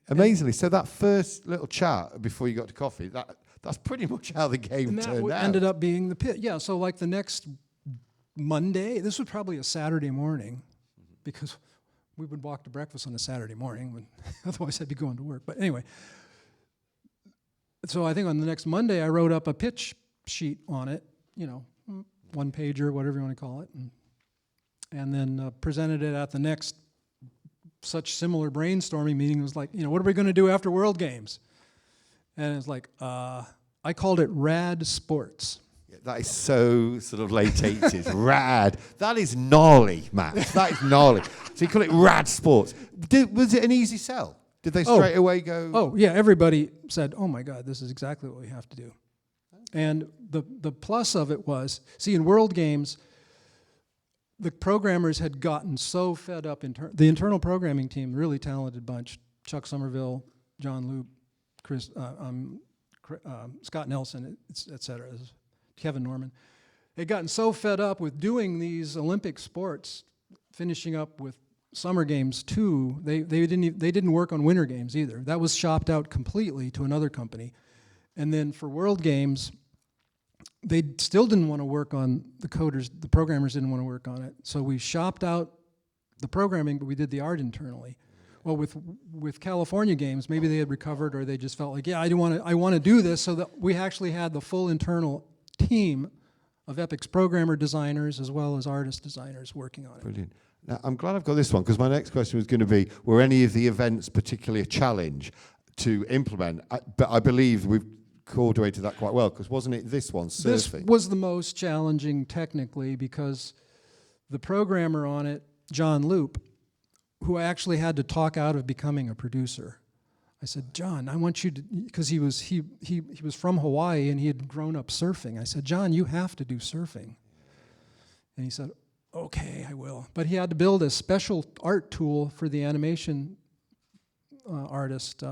Amazingly, so that first little chat before you got to coffee, that's pretty much how the game and turned that out. ended up being the pit. Yeah, so like the next Monday, this was probably a Saturday morning, because we would walk to breakfast on a Saturday morning, otherwise I'd be going to work. But anyway, so I think on the next Monday I wrote up a pitch sheet on it, one pager, whatever you want to call it, and then presented it at the next such similar brainstorming meeting. It was like, what are we going to do after World Games? And it's like, I called it Rad Sports. Yeah, that is so sort of late 80s. Rad. That is gnarly, Matt. That is gnarly. So you call it Rad Sports. Was it an easy sell? Did they straight away go? Oh, yeah. Everybody said, "Oh, my God, this is exactly what we have to do." And the plus of it was, see, in World Games, the programmers had gotten so fed up. The internal programming team, really talented bunch, Chuck Somerville, John Loop, Scott Nelson, et cetera, Kevin Norman. They'd gotten so fed up with doing these Olympic sports, finishing up with Summer Games too. They didn't work on Winter Games either. That was shopped out completely to another company. And then for World Games, they still didn't want to work on the coders. The programmers didn't want to work on it. So we shopped out the programming, but we did the art internally. Well, with California Games, maybe they had recovered, or they just felt like, yeah, I want to do this, so that we actually had the full internal team of Epic's programmer designers as well as artist designers working on it. Brilliant. Now, I'm glad I've got this one, because my next question was going to be, were any of the events particularly a challenge to implement? But I believe we've coordinated that quite well, because wasn't it this one, surfing? This was the most challenging technically, because the programmer on it, John Loop, who I actually had to talk out of becoming a producer. I said, "John, I want you to," because he was from Hawaii and he had grown up surfing. I said, "John, you have to do surfing." And he said, "Okay, I will." But he had to build a special art tool for the animation artist,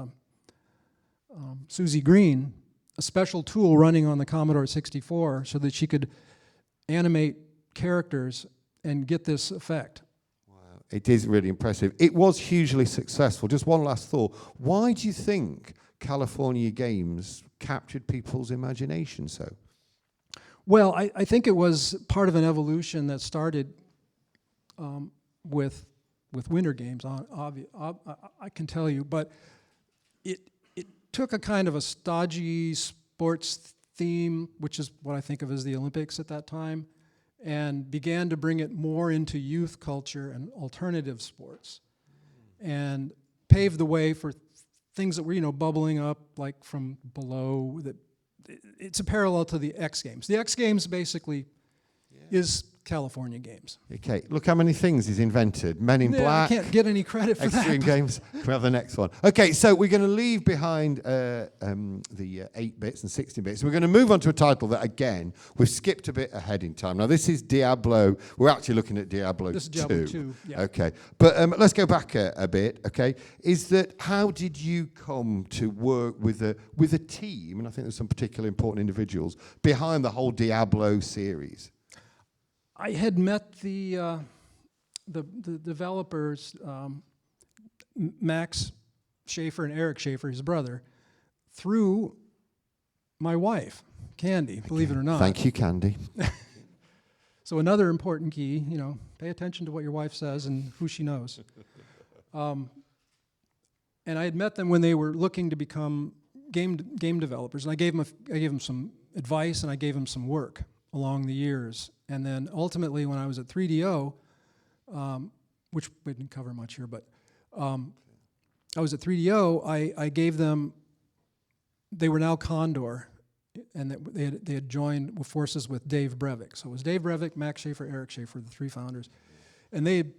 Susie Green, a special tool running on the Commodore 64 so that she could animate characters and get this effect. Wow, it is really impressive. It was hugely successful. Just one last thought. Why do you think California Games captured people's imagination so? Well, I think it was part of an evolution that started with Winter Games. I can tell you, but it took a kind of a stodgy sports theme, which is what I think of as the Olympics at that time, and began to bring it more into youth culture and alternative sports, and paved the way for things that were, bubbling up like from below. That it's a parallel to the X Games. The X Games basically is California Games. Okay, look how many things he's invented. Men in Black. I can't get any credit for Extreme that. Games. Can we have the next one? Okay, so we're going to leave behind the 8 bits and 16 bits. We're going to move on to a title that, again, we've skipped a bit ahead in time. Now, this is Diablo. We're actually looking at Diablo 2. This is Diablo 2, yeah. Okay, but let's go back a bit, okay? Is that, how did you come to work with a team, and I think there's some particularly important individuals, behind the whole Diablo series? I had met the developers, Max Schaefer and Eric Schaefer, his brother, through my wife, Candy, believe it or not. Thank you, Candy. So another important key, pay attention to what your wife says and who she knows. And I had met them when they were looking to become game developers, and I gave them some advice and I gave them some work along the years. And then ultimately, when I was at 3DO, which we didn't cover much here, but I was at 3DO, I gave them, they were now Condor, and they had joined forces with Dave Brevik. So it was Dave Brevik, Max Schaefer, Eric Schaefer, the three founders. And they had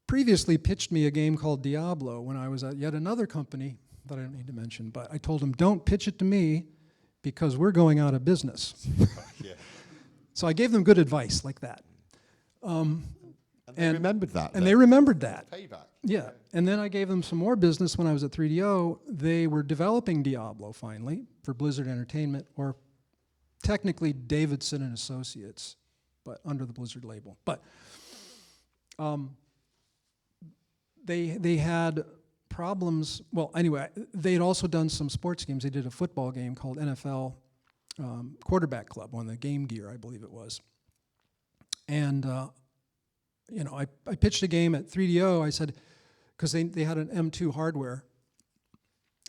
previously pitched me a game called Diablo when I was at yet another company that I don't need to mention, but I told them, don't pitch it to me because we're going out of business. Yeah. So I gave them good advice like that. And they remembered that. And they remembered that. Payback. Yeah, and then I gave them some more business when I was at 3DO. They were developing Diablo finally for Blizzard Entertainment, or technically Davidson and Associates, but under the Blizzard label. But they had problems. Well, anyway, they had also done some sports games. They did a football game called NFL Quarterback Club on the Game Gear, I believe it was. And you know, I pitched a game at 3DO. I said, because they had an M2 hardware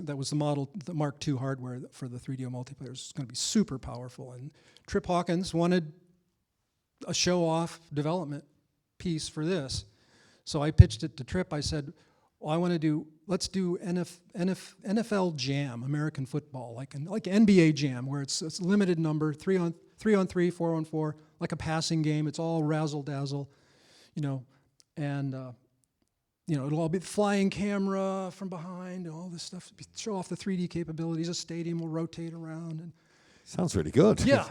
that was the Mark II hardware for the 3DO multiplayer. It's going to be super powerful. And Trip Hawkins wanted a show-off development piece for this. So I pitched it to Trip. I said, well, let's do NFL Jam, American football, like NBA Jam, where it's a limited number, 3-on-3, 4-on-4, like a passing game. It's all razzle-dazzle, you know, and you know, it'll all be flying camera from behind and all this stuff. Show off the 3D capabilities. A stadium will rotate around. And sounds really good. yeah.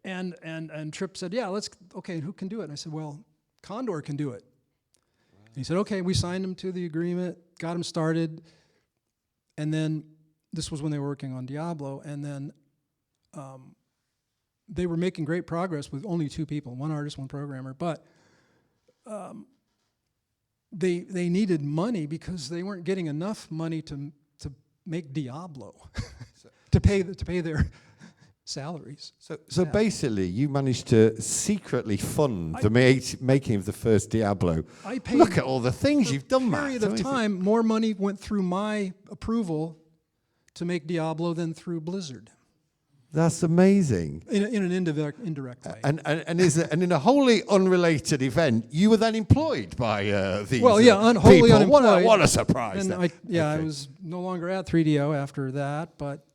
And Tripp said, yeah, okay, who can do it? And I said, well, Condor can do it. And he said, okay, we signed him to the agreement, got him started, and then this was when they were working on Diablo, and then they were making great progress with only two people, one artist, one programmer, but they needed money because they weren't getting enough money to make Diablo, to pay their salaries. So basically, you managed to secretly fund the making of the first Diablo. I paid. Look at all the things you've done, Matt. For a period of time, more money went through my approval to make Diablo than through Blizzard. That's amazing. In an indirect way. And in a wholly unrelated event, you were then employed by these wholly people. unemployed. What a surprise. And I was no longer at 3DO after that, but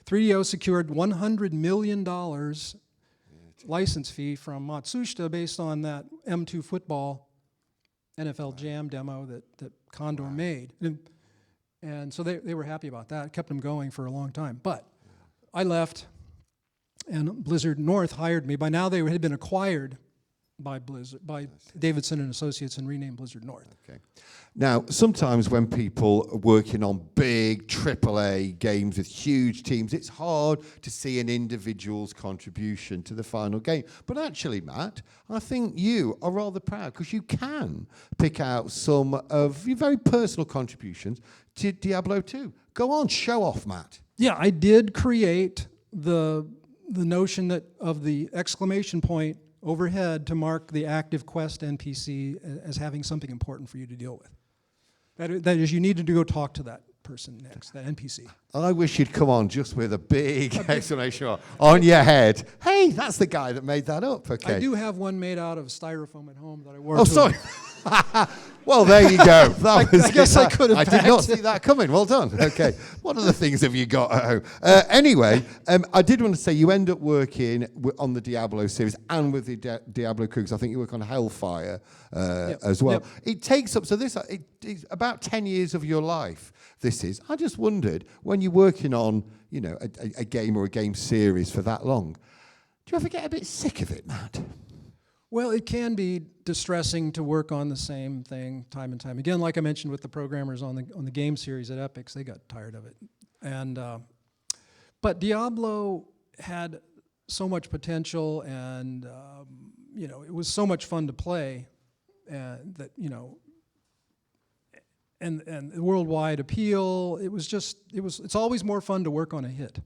3DO secured $100 million license fee from Matsushita based on that M2 football NFL Jam demo that Condor made. And so they were happy about that. It kept them going for a long time. But I left, and Blizzard North hired me. By now they had been acquired by Davidson and Associates and renamed Blizzard North. Okay. Now, sometimes when people are working on big AAA games with huge teams, it's hard to see an individual's contribution to the final game. But actually, Matt, I think you are rather proud because you can pick out some of your very personal contributions to Diablo 2. Go on, show off, Matt. Yeah, I did create the notion of the exclamation point overhead to mark the active quest NPC as having something important for you to deal with. That is, you needed to go talk to that person next, that NPC. I wish you'd come on just with a big exclamation mark on your head. Hey, that's the guy that made that up. Okay. I do have one made out of styrofoam at home that I wore. Oh, sorry. Well, there you go. I guess I could have. I did not see that coming. Well done. Okay. What other things have you got at home? Anyway, I did want to say you end up working on the Diablo series and with the Diablo crew, because I think you work on Hellfire as well. Yep. It takes up, so it's about 10 years of your life, this is. I just wondered, when you're working on, you know, a game or a game series for that long, do you ever get a bit sick of it, Matt? Well, it can be distressing to work on the same thing time and time again. Like I mentioned with the programmers on the game series at Epix, they got tired of it. And but Diablo had so much potential, and you know, it was so much fun to play, that, you know, and the worldwide appeal. It's always more fun to work on a hit.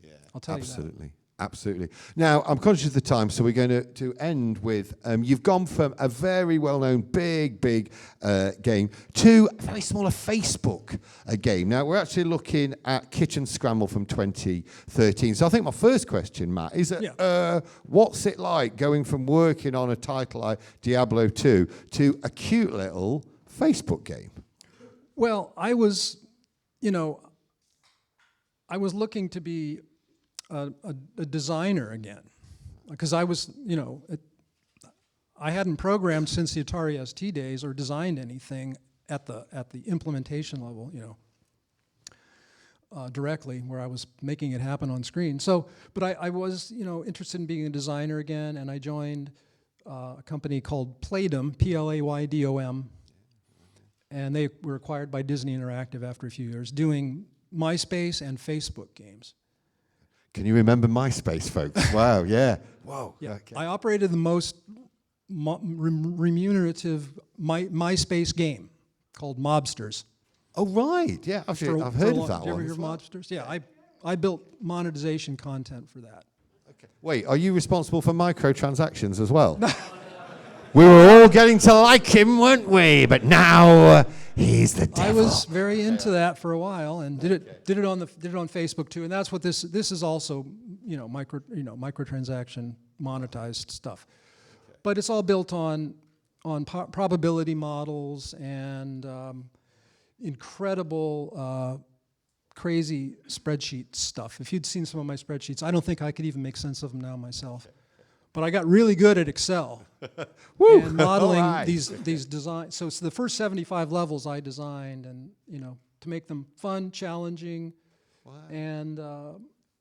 Yeah, I'll tell absolutely. you that. Absolutely. Now, I'm conscious of the time, so we're going to end with, you've gone from a very well-known big game to a very smaller Facebook game. Now, we're actually looking at Kitchen Scramble from 2013. So I think my first question, Matt, is what's it like going from working on a title like Diablo 2 to a cute little Facebook game? Well, I was, you know, I was looking to be a designer again, because I was, you know, I hadn't programmed since the Atari ST days or designed anything at the implementation level, you know, directly, where I was making it happen on screen. So, but I was, you know, interested in being a designer again, and I joined a company called Playdom, Playdom, and they were acquired by Disney Interactive after a few years, doing MySpace and Facebook games. Can you remember MySpace, folks? Wow, yeah. Whoa. Yeah. Okay. I operated the most remunerative MySpace game called Mobsters. Oh, right. Yeah, I've heard of that one. Did you ever hear of Mobsters? Yeah, I built monetization content for that. Okay. Wait, are you responsible for microtransactions as well? We were all getting to like him, weren't we? But now he's the devil. I was very into that for a while, and did it on Facebook too. And that's what this is also, you know, microtransaction monetized stuff. Okay. But it's all built on probability models and incredible, crazy spreadsheet stuff. If you'd seen some of my spreadsheets, I don't think I could even make sense of them now myself. But I got really good at Excel and modeling these designs. So it's the first 75 levels I designed, and you know, to make them fun, challenging, and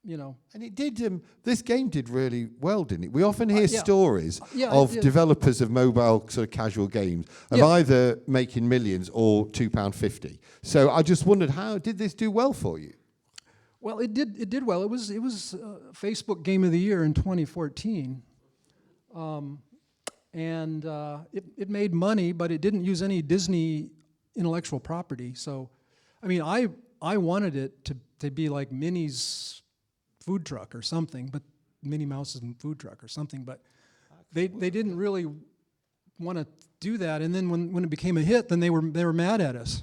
you know. And it did. This game did really well, didn't it? We often hear stories of developers of mobile sort of casual games of either making millions or £2.50. So I just wondered, how did this do well for you? Well, it did well. It was Facebook Game of the Year in 2014. It made money, but it didn't use any Disney intellectual property. So, I mean, I wanted it to be like Minnie's food truck or something, but Minnie Mouse's food truck or something. But they didn't really want to do that. And then when it became a hit, then they were mad at us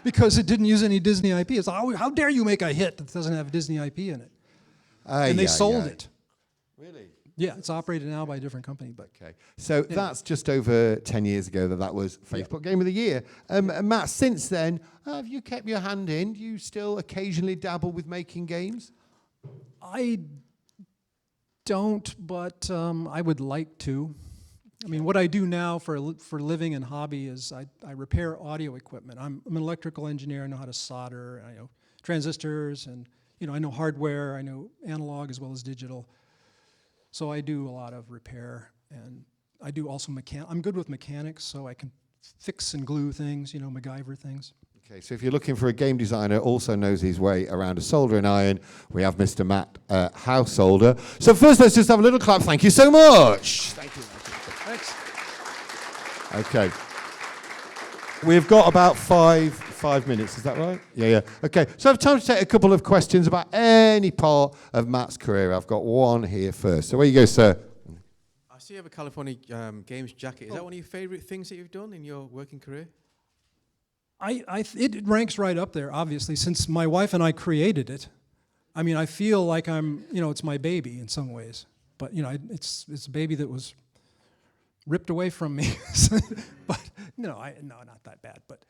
because it didn't use any Disney IP. It's like, how dare you make a hit that doesn't have Disney IP in it? And they sold it. Really? Yeah, it's operated now by a different company. But okay, so that's just over 10 years ago that was Facebook Game of the Year. Matt, since then, have you kept your hand in? Do you still occasionally dabble with making games? I don't, but I would like to. I mean, what I do now for living and hobby is I repair audio equipment. I'm an electrical engineer. I know how to solder. I know transistors, and you know, I know hardware. I know analog as well as digital. So I do a lot of repair, and I do also I'm good with mechanics, so I can fix and glue things, you know, MacGyver things. Okay, so if you're looking for a game designer also knows his way around a soldering iron, we have Mr. Matt Householder. So first, let's just have a little clap. Thank you so much. Thank you. Thanks. Okay. We've got about five minutes, is that right? Yeah. Okay, so I have time to take a couple of questions about any part of Matt's career. I've got one here first. So where you go, sir? I see you have a California Games jacket. Is that one of your favourite things that you've done in your working career? It ranks right up there, obviously, since my wife and I created it. I mean, I feel like it's my baby in some ways. But, you know, it's a baby that was ripped away from me. But, no, not that bad. But,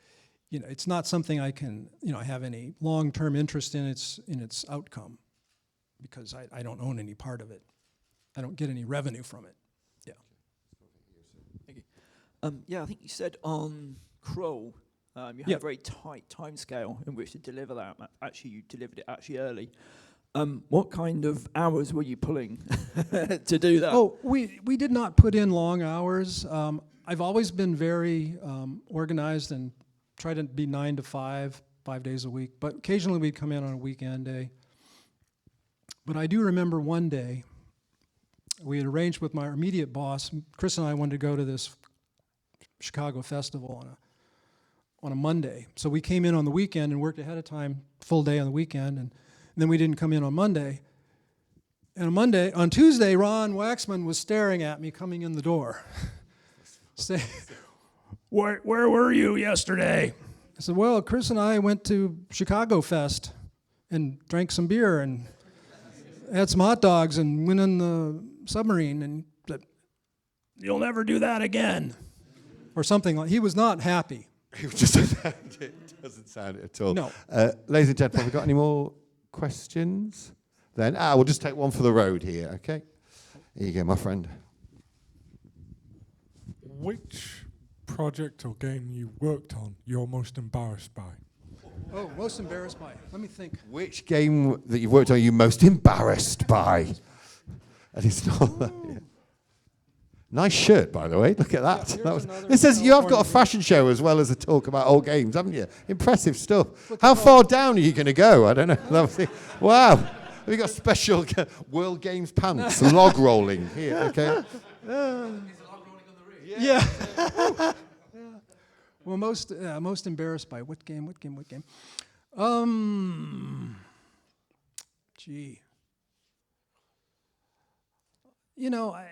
you know, it's not something I can, you know, have any long-term interest in its outcome, because I don't own any part of it. I don't get any revenue from it. Yeah. Thank you. Yeah, I think you said on Kroll, you had a very tight time scale in which to deliver that. Actually, you delivered it early. What kind of hours were you pulling to do that? Oh, we did not put in long hours. I've always been very organized and try to be 9 to 5 days a week. But occasionally we'd come in on a weekend day. But I do remember one day we had arranged with my immediate boss. Chris and I wanted to go to this Chicago festival on a Monday. So we came in on the weekend and worked ahead of time, full day on the weekend, and then we didn't come in on Monday. And on Tuesday, Ron Waxman was staring at me coming in the door. Saying, where were you yesterday? I said, well, Chris and I went to Chicago Fest and drank some beer and had some hot dogs and went in the submarine, and said, you'll never do that again. Or something like. He was not happy. It doesn't sound it at all. No. Ladies and gentlemen, have we got any more questions? Then we'll just take one for the road here, okay? Here you go, my friend. Which project or game you worked on you're most embarrassed by? Oh, most embarrassed by. Let me think. Which game that you've worked on are you most embarrassed by? And it's not. Yeah. Nice shirt, by the way. Look at that. It says you have got a fashion show as well as a talk about old games, haven't you? Impressive stuff. How far down are you going to go? I don't know. Wow. Have you got special World Games pants, log rolling here? Okay. Yeah. Well, most embarrassed by what game? Gee. You know, I'm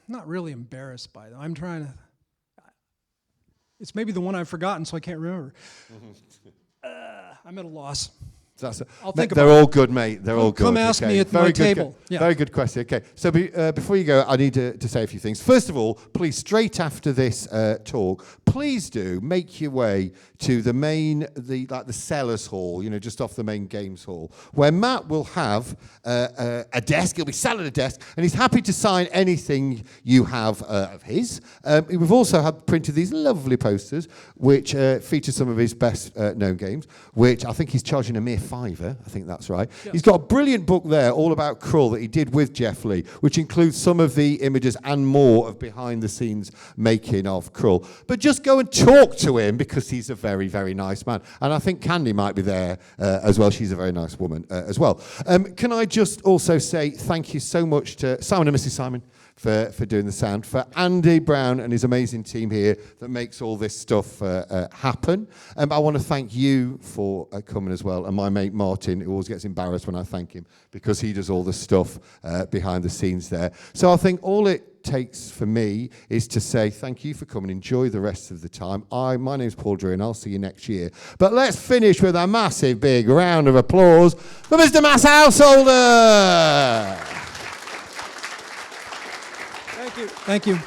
not really embarrassed by them. I'm trying to. It's maybe the one I've forgotten, so I can't remember. I'm at a loss. I'll think about it. They're all good, mate. They're all good. Come ask me at my table. Yeah. Very good question. Okay, so before you go, I need to say a few things. First of all, please, straight after this talk, please do make your way to the main, the sellers hall, just off the main games hall, where Matt will have a desk. He'll be sat at a desk, and he's happy to sign anything you have of his. We've also had printed these lovely posters, which feature some of his best known games, which I think he's charging a mere £5. I think that's right. Yeah. He's got a brilliant book there all about Krull that he did with Jeff Lee, which includes some of the images and more of behind the scenes making of Krull. But just go and talk to him because he's a very, very nice man. And I think Candy might be there as well. She's a very nice woman as well. Can I just also say thank you so much to Simon and Mrs. Simon for doing the sound, for Andy Brown and his amazing team here that makes all this stuff happen. I want to thank you for coming as well, and my mate Martin, who always gets embarrassed when I thank him because he does all the stuff behind the scenes there. So I think all it takes for me is to say thank you for coming. Enjoy the rest of the time. My name's Paul Drew, and I'll see you next year. But let's finish with a massive big round of applause for Mr. Mass Householder. Thank you.